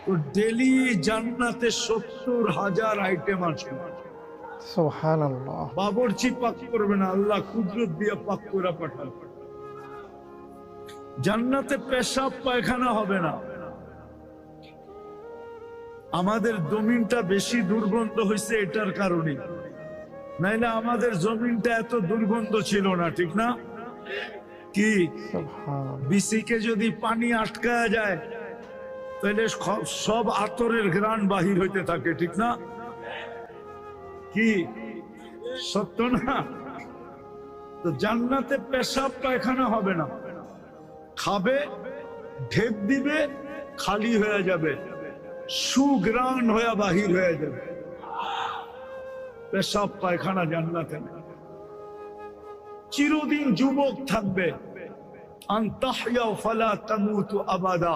তো ডেলি জান্নাতে 70,000 আইটেম আছে। সুবহানাল্লাহ। বাবরচি পাক করবে না, আল্লাহ কুদরত দিয়ে পাক করে পাঠান। জান্নাতে পেশাব পায়খানা হবে না। আমাদের জমিনটা বেশি দুর্গন্ধ হয়েছে এটার কারণে, নাইলে আমাদের জমিনটা এত দুর্গন্ধ ছিল না, ঠিক না? কি বিসিকে যদি পানি আটকায়া যায় তাহলে সব আতরের ঘ্রাণ বাহির হইতে থাকে, ঠিক না? কি সত্য না? তো জান্নাতে পেশাব পায়খানা হবে না, খাবে ঢেপ দিবে খালি হয়ে যাবে, সুগ্রাণ হয়ে বাহির হয়ে যাবে। পেশাব পায়খানা জান্নাতে না। চিরদিন যুবক থাকবে, আন তাহইয়া ফালা তামুতু আবাদা।